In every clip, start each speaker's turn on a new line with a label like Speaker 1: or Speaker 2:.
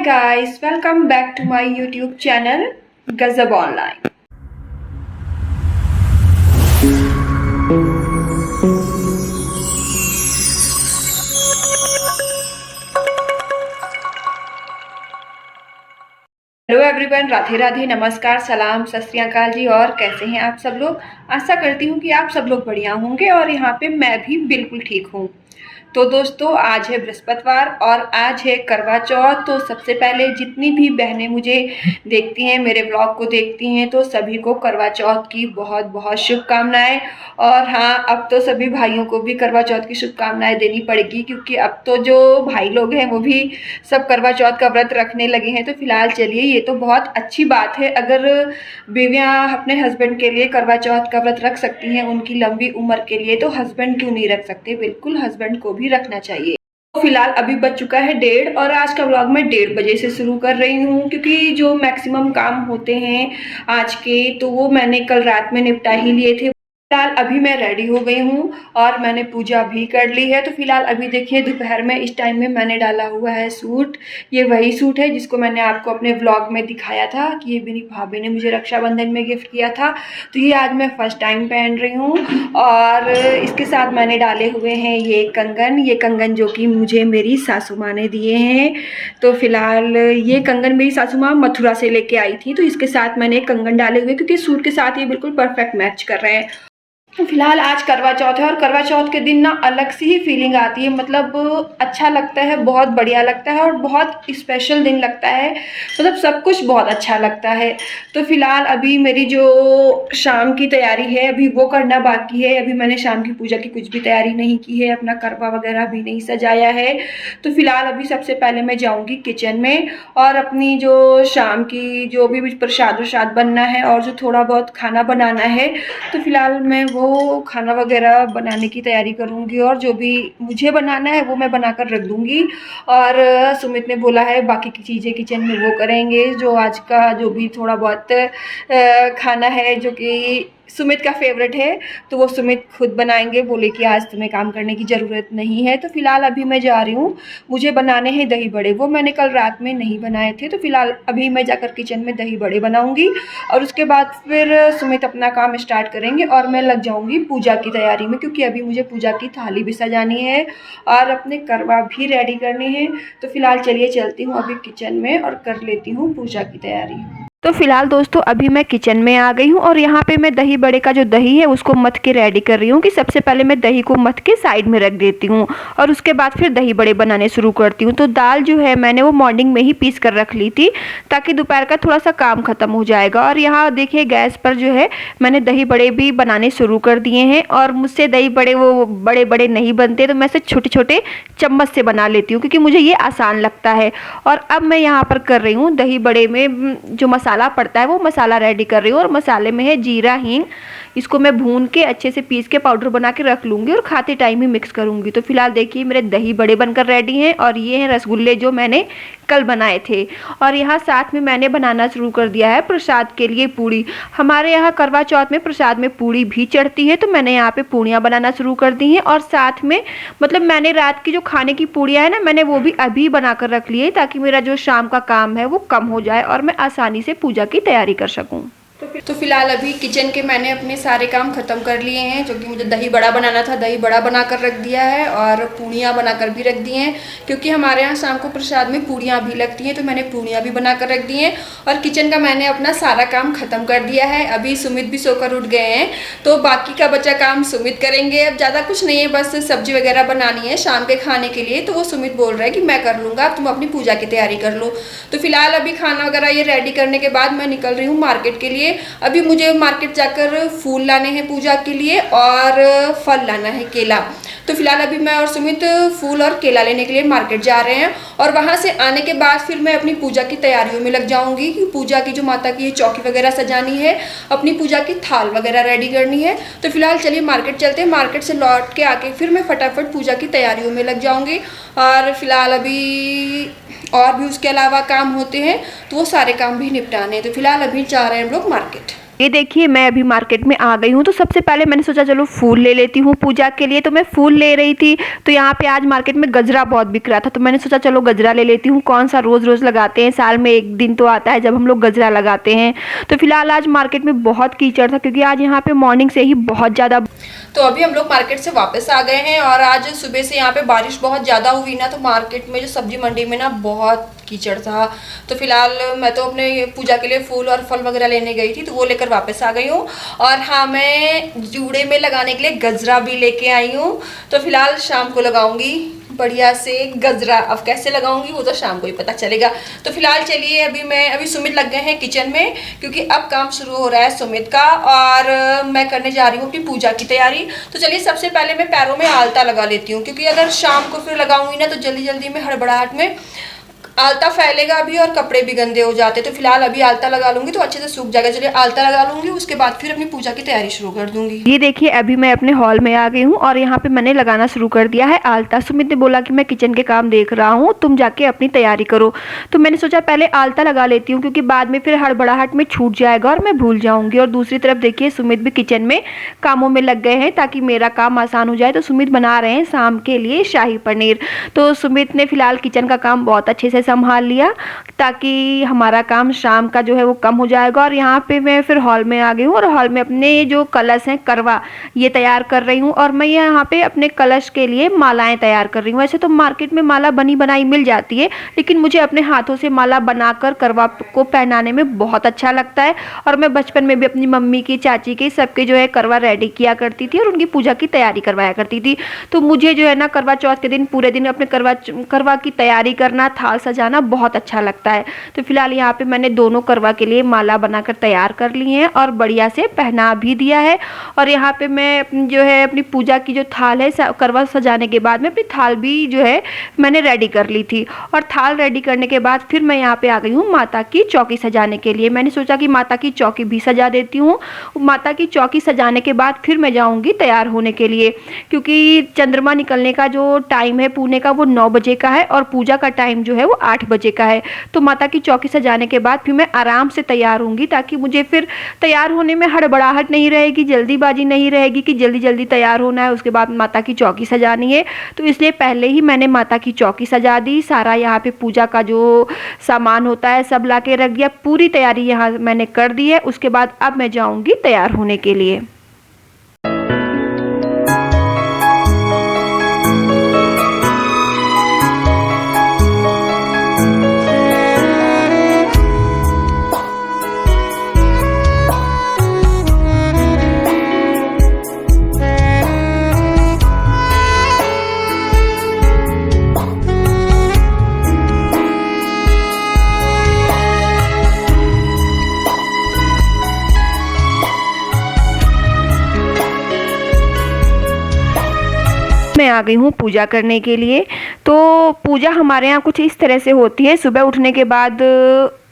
Speaker 1: guys, welcome back to my YouTube channel Gazab Online. Hello everyone, Radhe Radhe, नमस्कार, सलाम, सत श्री अकाल जी। और कैसे हैं आप सब लोग। आशा करती हूँ कि आप सब लोग बढ़िया होंगे और यहाँ पे मैं भी बिल्कुल ठीक हूँ। तो दोस्तों, आज है बृहस्पतिवार और आज है करवा चौथ। तो सबसे पहले जितनी भी बहनें मुझे देखती हैं, मेरे ब्लॉग को देखती हैं, तो सभी को करवा चौथ की बहुत बहुत शुभकामनाएं। और हाँ, अब तो सभी भाइयों को भी करवा चौथ की शुभकामनाएं देनी पड़ेगी, क्योंकि अब तो जो भाई लोग हैं वो भी सब करवा चौथ का व्रत रखने लगे हैं। तो फिलहाल चलिए, ये तो बहुत अच्छी बात है। अगर बीवियाँ अपने हस्बैंड के लिए करवा चौथ का व्रत रख सकती हैं उनकी लंबी उम्र के लिए, तो हस्बैंड क्यों नहीं रख सकते। बिल्कुल हस्बैंड को भी रखना चाहिए। तो फिलहाल अभी बज चुका है 1:30 और आज का व्लॉग मैं 1:30 बजे से शुरू कर रही हूँ, क्योंकि जो मैक्सिमम काम होते हैं आज के, तो वो मैंने कल रात में निपटा ही लिए थे। फिलहाल अभी मैं रेडी हो गई हूँ और मैंने पूजा भी कर ली है। तो फिलहाल अभी देखिए, दोपहर में इस टाइम में मैंने डाला हुआ है सूट। ये वही सूट है जिसको मैंने आपको अपने व्लॉग में दिखाया था कि ये मेरी भाभी ने मुझे रक्षाबंधन में गिफ्ट किया था। तो ये आज मैं फर्स्ट टाइम पहन रही हूँ और इसके साथ मैंने डाले हुए हैं ये कंगन जो कि मुझे मेरी सासू माँ ने दिए हैं। तो फिलहाल ये कंगन मेरी सासू माँ मथुरा से लेके आई थी, तो इसके साथ मैंने कंगन डाले हुए, क्योंकि सूट के साथ ये बिल्कुल परफेक्ट मैच कर रहे हैं। फिलहाल आज करवा चौथ है और करवा चौथ के दिन ना अलग सी ही फीलिंग आती है। मतलब अच्छा लगता है, बहुत बढ़िया लगता है और बहुत स्पेशल दिन लगता है। मतलब सब कुछ बहुत अच्छा लगता है। तो फिलहाल अभी मेरी जो शाम की तैयारी है अभी वो करना बाकी है। अभी मैंने शाम की पूजा की कुछ भी तैयारी नहीं की है, अपना करवा वगैरह भी नहीं सजाया है। तो फिलहाल अभी सबसे पहले मैं जाऊँगी किचन में और अपनी जो शाम की जो भी प्रसाद वरसाद बनना है और जो थोड़ा बहुत खाना बनाना है, तो फिलहाल मैं वो खाना वगैरह बनाने की तैयारी करूँगी और जो भी मुझे बनाना है वो मैं बनाकर रख दूँगी। और सुमित ने बोला है बाकी की चीज़ें किचन में वो करेंगे। जो आज का जो भी थोड़ा बहुत खाना है जो कि सुमित का फेवरेट है, तो वो सुमित खुद बनाएंगे। बोले कि आज तुम्हें काम करने की ज़रूरत नहीं है। तो फिलहाल अभी मैं जा रही हूँ, मुझे बनाने हैं दही बड़े। वो मैंने कल रात में नहीं बनाए थे। तो फिलहाल अभी मैं जाकर किचन में दही बड़े बनाऊँगी और उसके बाद फिर सुमित अपना काम स्टार्ट करेंगे और मैं लग जाऊँगी पूजा की तैयारी में, क्योंकि अभी मुझे पूजा की थाली भी सजानी है और अपने करवा भी रेडी करने हैं। तो फिलहाल चलिए चलती हूँ अभी किचन में और कर लेती हूँ पूजा की तैयारी। तो फिलहाल दोस्तों, अभी मैं किचन में आ गई हूँ और यहाँ पे मैं दही बड़े का जो दही है उसको मथ के रेडी कर रही हूँ। कि सबसे पहले मैं दही को मथ के साइड में रख देती हूँ और उसके बाद फिर दही बड़े बनाने शुरू करती हूँ। तो दाल जो है मैंने वो मॉर्निंग में ही पीस कर रख ली थी, ताकि दोपहर का थोड़ा सा काम खत्म हो जाएगा। और यहाँ देखिए गैस पर जो है मैंने दही बड़े भी बनाने शुरू कर दिए हैं। और मुझसे दही बड़े वो बड़े बड़े नहीं बनते, तो मैं इसे छोटे छोटे चम्मच से बना लेती हूँ, क्योंकि मुझे ये आसान लगता है। और अब मैं यहाँ पर कर रही हूँ दही बड़े में जो मसाला पड़ता है वो मसाला रेडी कर रही हूँ। और मसाले में है जीरा, हींग। इसको मैं भून के अच्छे से पीस के पाउडर बना के रख लूँगी और खाते टाइम ही मिक्स करूँगी। तो फिलहाल देखिए मेरे दही बड़े बनकर रेडी हैं और ये हैं रसगुल्ले जो मैंने कल बनाए थे। और यहाँ साथ में मैंने बनाना शुरू कर दिया है प्रसाद के लिए पूड़ी। हमारे यहाँ करवा चौथ में प्रसाद में पूड़ी भी चढ़ती है, तो मैंने यहाँ पे पूड़ियाँ बनाना शुरू कर दी हैं। और साथ में मतलब मैंने रात की जो खाने की पूड़ियाँ है ना, मैंने वो भी अभी बनाकर रख ली है, ताकि मेरा जो शाम का काम है वो कम हो जाए और मैं आसानी से पूजा की तैयारी कर सकूं। तो फिलहाल अभी किचन के मैंने अपने सारे काम ख़त्म कर लिए हैं। जो कि मुझे दही बड़ा बनाना था, दही बड़ा बनाकर रख दिया है और पूड़ियाँ बनाकर भी रख दी हैं, क्योंकि हमारे यहाँ शाम को प्रसाद में पूड़ियाँ भी लगती हैं। तो मैंने पूड़ियाँ भी बनाकर रख दी हैं और किचन का मैंने अपना सारा काम ख़त्म कर दिया है। अभी सुमित भी सोकर उठ गए हैं, तो बाकी का बचा काम सुमित करेंगे। अब ज़्यादा कुछ नहीं है, बस सब्जी वगैरह बनानी है शाम के खाने के लिए। तो वो सुमित बोल रहा है कि मैं कर लूँगा, अब तुम अपनी पूजा की तैयारी कर लो। तो फिलहाल अभी खाना वगैरह ये रेडी करने के बाद मैं निकल रही हूँ मार्केट के लिए। अभी मुझे मार्केट जाकर फूल लाने हैं पूजा के लिए और फल लाना है, केला। तो फिलहाल अभी मैं और सुमित फूल और केला लेने के लिए मार्केट जा रहे हैं और वहां से आने के बाद फिर मैं अपनी पूजा की तैयारियों में लग जाऊंगी। कि पूजा की जो माता की चौकी वगैरह सजानी है, अपनी पूजा की थाल वगैरह रेडी करनी है। तो फिलहाल चलिए मार्केट चलते हैं। मार्केट से लौट के आके फिर मैं फटाफट पूजा की तैयारियों में लग जाऊंगी। और फिलहाल अभी और भी उसके अलावा काम होते हैं, तो वो सारे काम भी निपटाने हैं। तो फिलहाल अभी जा रहे हैं हम लोग मार्केट। ये देखिए मैं अभी मार्केट में आ गई हूँ। तो सबसे पहले मैंने सोचा चलो फूल ले लेती हूँ पूजा के लिए। तो मैं फूल ले रही थी, तो यहाँ पे आज मार्केट में गजरा बहुत बिक रहा था, तो मैंने सोचा चलो गजरा ले लेती हूँ। कौन सा रोज़ रोज़ लगाते हैं, साल में एक दिन तो आता है जब हम लोग गजरा लगाते हैं। तो फिलहाल आज मार्केट में बहुत कीचड़ था, क्योंकि आज यहाँ पे मॉर्निंग से ही बहुत ज़्यादा। तो अभी हम लोग मार्केट से वापस आ गए हैं, और आज सुबह से यहाँ पे बारिश बहुत ज़्यादा हुई ना, तो मार्केट में जो सब्जी मंडी में ना बहुत कीचड़ था। तो फिलहाल मैं तो अपने पूजा के लिए फूल और फल वगैरह लेने गई थी, तो वो लेकर वापस आ गई हूँ। और हाँ, मैं जूड़े में लगाने के लिए गजरा भी लेके आई हूँ। तो फिलहाल शाम को लगाऊंगी बढ़िया से गजरा। अब कैसे लगाऊंगी वो तो शाम को ही पता चलेगा। तो फिलहाल चलिए, अभी सुमित लग गए हैं किचन में, क्योंकि अब काम शुरू हो रहा है सुमित का, और मैं करने जा रही हूँ अपनी पूजा की तैयारी। तो चलिए, सबसे पहले मैं पैरों में आलता लगा लेती हूँ, क्योंकि अगर शाम को फिर लगाऊंगी ना तो जल्दी जल्दी में हड़बड़ाहट में आलता फैलेगा भी और कपड़े भी गंदे हो जाते। तो फिलहाल अभी आलता लगा लूंगी तो अच्छे से सूख जाएगा। चलिए आलता लगा लूंगी, उसके बाद फिर अपनी पूजा की तैयारी शुरू कर दूंगी। ये देखिए अभी मैं अपने हॉल में आ गई हूँ, और यहाँ पे मैंने लगाना शुरू कर दिया है आलता। सुमित ने बोला कि मैं किचन के काम देख रहा हूँ, तुम जाके अपनी तैयारी करो। तो मैंने सोचा पहले आलता लगा लेती हूँ, क्योंकि बाद में फिर हड़बड़ाहट में छूट जाएगा और मैं भूल जाऊंगी। और दूसरी तरफ देखिए सुमित भी किचन में कामों में लग गए हैं, ताकि मेरा काम आसान हो जाए। तो सुमित बना रहे हैं शाम के लिए शाही पनीर। तो सुमित ने फिलहाल किचन का काम बहुत अच्छे से संभाल लिया, ताकि हमारा काम शाम का जो है वो कम हो जाएगा। और यहाँ पे मैं फिर हॉल में आ गई हूँ, और हॉल में अपने जो कलश हैं करवा, ये तैयार कर रही हूँ। और मैं यहाँ पे अपने कलश के लिए मालाएं तैयार कर रही हूँ। वैसे तो मार्केट में माला बनी बनाई मिल जाती है, लेकिन मुझे अपने हाथों से माला बनाकर करवा को पहनाने में बहुत अच्छा लगता है। और मैं बचपन में भी अपनी मम्मी की, चाची की, सबके जो है करवा रेडी किया करती थी, और उनकी पूजा की तैयारी करवाया करती थी। तो मुझे जो है ना करवा चौथ के दिन पूरे दिन अपने करवा की तैयारी करना, थाल सजाना बहुत अच्छा लगता है। तो फिलहाल यहाँ पे मैंने दोनों करवा के लिए माला बनाकर तैयार कर ली है, और बढ़िया से पहना भी दिया है। और यहाँ पे मैं जो है अपनी पूजा की जो थाल है, करवा सजाने के बाद में अपनी थाल भी जो है मैंने रेडी कर ली थी। और थाल रेडी करने के बाद फिर मैं यहाँ पे आ गई हूँ माता की चौकी सजाने के लिए। मैंने सोचा कि माता की चौकी भी सजा देती हूँ। माता की चौकी सजाने के बाद फिर मैं जाऊँगी तैयार होने के लिए, क्योंकि चंद्रमा निकलने का जो टाइम है पुणे का, वो 9 बजे का है, और पूजा का टाइम जो है वो 8 बजे का है। तो माता की चौकी सजाने के बाद फिर मैं आराम से तैयार होंगी, ताकि मुझे फिर तैयार होने में हड़बड़ाहट नहीं रहेगी, जल्दीबाजी नहीं रहेगी कि जल्दी जल्दी तैयार होना है, उसके बाद माता की चौकी सजानी है। तो इसलिए पहले ही मैंने माता की चौकी सजा दी। सारा यहाँ पे पूजा का जो सामान होता है सब ला के रख दिया। पूरी तैयारी यहाँ मैंने कर दी है। उसके बाद अब मैं जाऊँगी तैयार होने के लिए। मैं आ गई हूँ पूजा करने के लिए। तो पूजा हमारे यहाँ कुछ इस तरह से होती है। सुबह उठने के बाद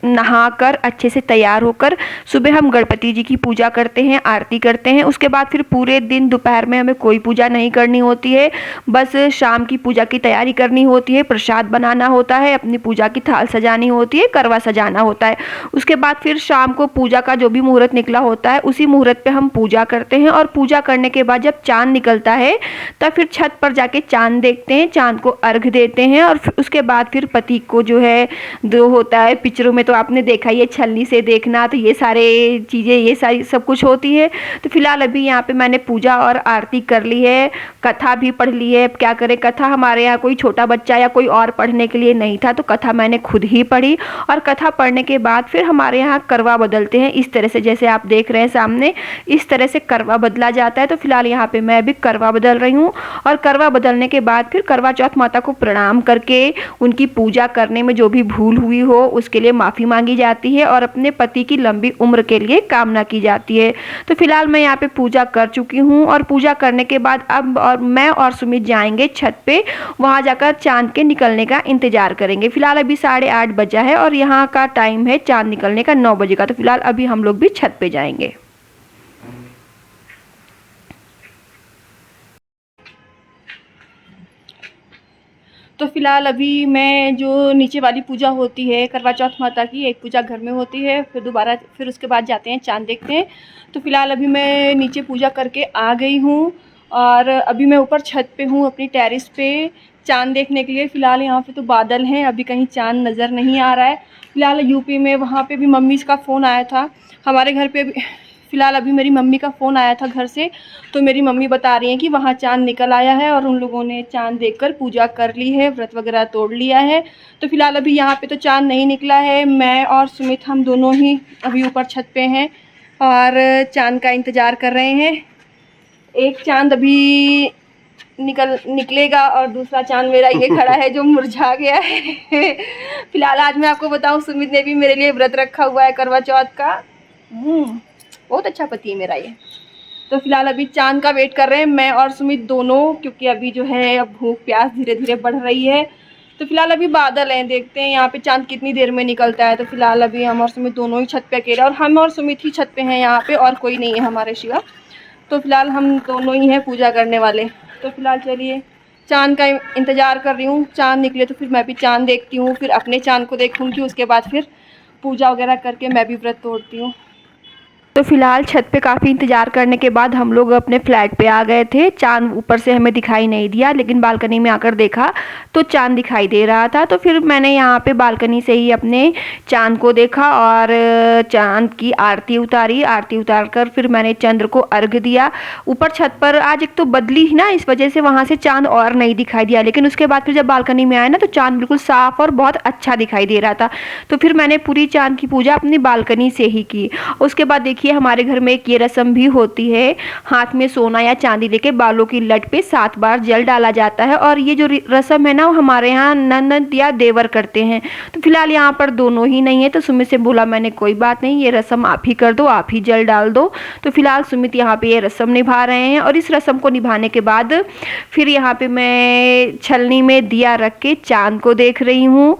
Speaker 1: नहाकर अच्छे से तैयार होकर सुबह हम गणपति जी की पूजा करते हैं, आरती करते हैं। उसके बाद फिर पूरे दिन दोपहर में हमें कोई पूजा नहीं करनी होती है, बस शाम की पूजा की तैयारी करनी होती है। प्रसाद बनाना होता है, अपनी पूजा की थाल सजानी होती है, करवा सजाना होता है। उसके बाद फिर शाम को पूजा का जो भी मुहूर्त निकला होता है, उसी मुहूर्त पे हम पूजा करते हैं। और पूजा करने के बाद जब चाँद निकलता है तब फिर छत पर जाके चाँद देखते हैं, चाँद को अर्घ देते हैं। और उसके बाद फिर पति को जो है जो होता है पिक्चरों में तो आपने देखा ये छलनी से देखना, तो ये सारे चीज़ें, ये सारी सब कुछ होती है। तो फिलहाल अभी यहाँ पे मैंने पूजा और आरती कर ली है, कथा भी पढ़ ली है। क्या करें, कथा हमारे यहाँ कोई छोटा बच्चा या कोई और पढ़ने के लिए नहीं था, तो कथा मैंने खुद ही पढ़ी। और कथा पढ़ने के बाद फिर हमारे यहाँ करवा बदलते हैं इस तरह से, जैसे आप देख रहे हैं सामने, इस तरह से करवा बदला जाता है। तो फिलहाल यहाँ पे मैं अभी करवा बदल रही हूँ। और करवा बदलने के बाद फिर करवा चौथ माता को प्रणाम करके उनकी पूजा करने में जो भी भूल हुई हो उसके लिए माफ़ी मांगी जाती है, और अपने पति की लंबी उम्र के लिए कामना की जाती है। तो फिलहाल मैं यहाँ पे पूजा कर चुकी हूँ, और पूजा करने के बाद अब मैं और सुमित जाएंगे छत पे, वहाँ जाकर चांद के निकलने का इंतजार करेंगे। फिलहाल अभी 8:30 बजा है, और यहाँ का टाइम है चांद निकलने का 9 बजे का। तो फिलहाल अभी हम लोग भी छत पे जाएंगे। तो फ़िलहाल अभी मैं जो नीचे वाली पूजा होती है करवा चौथ माता की, एक पूजा घर में होती है, फिर उसके बाद जाते हैं चाँद देखते हैं। तो फ़िलहाल अभी मैं नीचे पूजा करके आ गई हूँ और अभी मैं ऊपर छत पे हूँ अपनी टेरेस पे चाँद देखने के लिए। फ़िलहाल यहाँ पे तो बादल हैं, अभी कहीं चाँद नज़र नहीं आ रहा है। फ़िलहाल यूपी में वहाँ पे भी मम्मी का फ़ोन आया था। हमारे घर पे फ़िलहाल अभी मेरी मम्मी का फ़ोन आया था घर से, तो मेरी मम्मी बता रही हैं कि वहाँ चाँद निकल आया है और उन लोगों ने चाँद देखकर पूजा कर ली है, व्रत वगैरह तोड़ लिया है। तो फ़िलहाल अभी यहाँ पे तो चाँद नहीं निकला है। मैं और सुमित हम दोनों ही अभी ऊपर छत पे हैं और चाँद का इंतज़ार कर रहे हैं। एक चाँद अभी निकलेगा और दूसरा चाँद मेरा ये खड़ा है जो मुरझा गया है। फ़िलहाल आज मैं आपको बताऊँ, सुमित ने भी मेरे लिए व्रत रखा हुआ है करवा चौथ का। बहुत अच्छा पति है मेरा ये। तो फ़िलहाल अभी चाँद का वेट कर रहे हैं मैं और सुमित दोनों, क्योंकि अभी जो है अब भूख प्यास धीरे धीरे बढ़ रही है। तो फ़िलहाल अभी बादल हैं, देखते हैं यहाँ पे चाँद कितनी देर में निकलता है। तो फ़िलहाल अभी हम और सुमित दोनों ही छत पे अकेले, और हम और सुमित ही छत पे हैं यहाँ पे, और कोई नहीं है हमारे सिवा। तो फ़िलहाल हम दोनों ही हैं पूजा करने वाले। तो फ़िलहाल चलिए चाँद का इंतज़ार कर रही हूँ, चाँद निकले तो फिर मैं भी चाँद देखती हूँ, फिर अपने चाँद को देखूँगी, उसके बाद फिर पूजा वगैरह करके मैं भी व्रत तोड़ती हूँ। तो फ़िलहाल छत पे काफ़ी इंतज़ार करने के बाद हम लोग अपने फ्लैट पे आ गए थे। चाँद ऊपर से हमें दिखाई नहीं दिया, लेकिन बालकनी में आकर देखा तो चाँद दिखाई दे रहा था। तो फिर मैंने यहाँ पे बालकनी से ही अपने चाँद को देखा और चाँद की आरती उतारी। आरती उतार कर फिर मैंने चंद्र को अर्घ दिया। ऊपर छत पर आज एक तो बदली ना, इस वजह से वहाँ से चाँद और नहीं दिखाई दिया, लेकिन उसके बाद फिर जब बालकनी में आया ना तो चाँद बिल्कुल साफ़ और बहुत अच्छा दिखाई दे रहा था। तो फिर मैंने पूरी चाँद की पूजा अपनी बालकनी से ही की। उसके बाद देखिए हमारे घर में एक ये रस्म भी होती है, हाथ में सोना या चांदी लेके बालों की लट पे 7 बार जल डाला जाता है, और ये जो रस्म है ना वो हमारे यहाँ ननद या देवर करते हैं। तो फिलहाल यहाँ पर दोनों ही नहीं है, तो सुमित से बोला मैंने कोई बात नहीं, ये रस्म आप ही कर दो, आप ही जल डाल दो। तो फिलहाल सुमित यहाँ पे ये रस्म निभा रहे हैं, और इस रस्म को निभाने के बाद फिर यहाँ पे मैं छलनी में दिया रख के चांद को देख रही हूँ,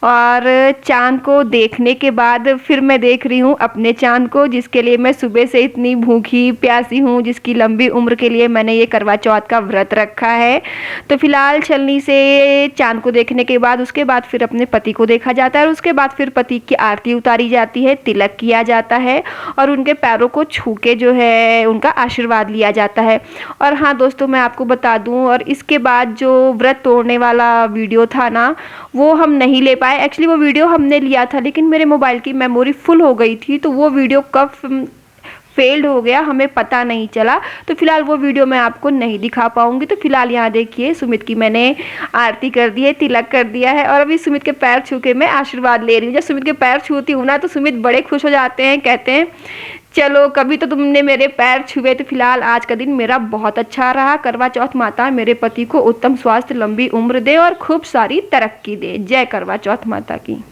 Speaker 1: और चांद को देखने के बाद फिर मैं देख रही हूँ अपने चांद को, जिसके लिए मैं सुबह से इतनी भूखी प्यासी हूँ, जिसकी लंबी उम्र के लिए मैंने ये करवा चौथ का व्रत रखा है। तो फिलहाल छलनी से चांद को देखने के बाद उसके बाद फिर अपने पति को देखा जाता है, और उसके बाद फिर पति की आरती उतारी जाती है, तिलक किया जाता है, और उनके पैरों को छू के जो है उनका आशीर्वाद लिया जाता है। और हाँ दोस्तों, मैं आपको बता दूं, और इसके बाद जो व्रत तोड़ने वाला वीडियो था ना, वो हम नहीं ले पाए। एक्चुअली वो वीडियो हमने लिया था, लेकिन मेरे मोबाइल की मेमोरी फुल हो गई थी, तो वो वीडियो कब फेल्ड हो गया हमें पता नहीं चला। तो फिलहाल वो वीडियो मैं आपको नहीं दिखा पाऊंगी। तो फिलहाल यहाँ देखिए सुमित की मैंने आरती कर दी है, तिलक कर दिया है, और अभी सुमित के पैर छू के मैं आशीर्वाद ले रही हूँ। जब सुमित के पैर छूती हूँ ना तो सुमित बड़े खुश हो जाते हैं, कहते हैं चलो कभी तो तुमने मेरे पैर छुए। तो फिलहाल आज का दिन मेरा बहुत अच्छा रहा। करवा चौथ माता मेरे पति को उत्तम स्वास्थ्य, लंबी उम्र दे और खूब सारी तरक्की दे। जय करवा चौथ माता की।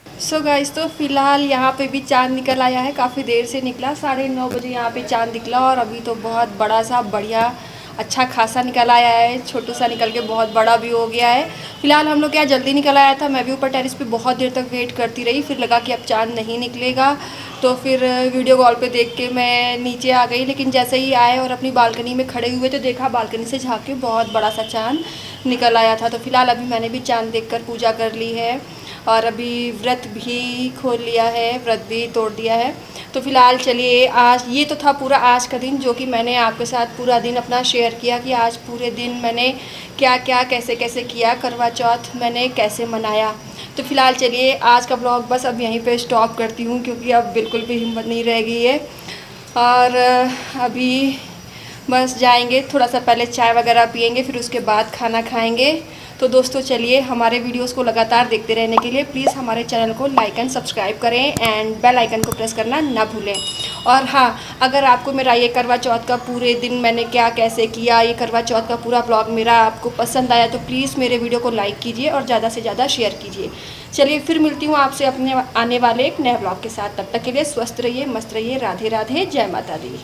Speaker 1: सो गाइस, तो फिलहाल यहाँ पे भी चांद निकल आया है, काफ़ी देर से निकला, 9:30 बजे यहाँ पे चांद निकला, और अभी तो बहुत बड़ा सा बढ़िया अच्छा खासा निकल आया है। छोटू सा निकल के बहुत बड़ा भी हो गया है। फिलहाल हम लोग क्या जल्दी निकल आया था, मैं भी ऊपर टेरेस पे बहुत देर तक वेट करती रही, फिर लगा कि अब चांद नहीं निकलेगा, तो फिर वीडियो कॉल पे देख के मैं नीचे आ गई। लेकिन जैसे ही आए और अपनी बालकनी में खड़े हुए तो देखा बालकनी से झाँक के बहुत बड़ा सा चाँद निकल आया था। तो फिलहाल अभी मैंने भी चाँद देखकर पूजा कर ली है, और अभी व्रत भी खोल लिया है, व्रत भी तोड़ दिया है। तो फिलहाल चलिए, आज ये तो था पूरा आज का दिन, जो कि मैंने आपके साथ पूरा दिन अपना शेयर किया कि आज पूरे दिन मैंने क्या क्या कैसे कैसे किया, करवा चौथ मैंने कैसे मनाया। तो फिलहाल चलिए आज का ब्लॉग बस अब यहीं पे स्टॉप करती हूँ, क्योंकि अब बिल्कुल भी हिम्मत नहीं रह गई है, और अभी बस जाएंगे, थोड़ा सा पहले चाय वगैरह पियेंगे, फिर उसके बाद खाना खाएंगे। तो दोस्तों चलिए, हमारे वीडियोस को लगातार देखते रहने के लिए प्लीज़ हमारे चैनल को लाइक एंड सब्सक्राइब करें, एंड बेल आइकन को प्रेस करना ना भूलें। और हाँ, अगर आपको मेरा ये करवा चौथ का पूरे दिन मैंने क्या कैसे किया, ये करवा चौथ का पूरा ब्लॉग मेरा आपको पसंद आया, तो प्लीज़ मेरे वीडियो को लाइक कीजिए और ज़्यादा से ज़्यादा शेयर कीजिए। चलिए फिर मिलती हूँ आपसे अपने आने वाले एक नए ब्लॉग के साथ। तब तक के लिए स्वस्थ रहिए, मस्त रहिए। राधे राधे, जय माता दी।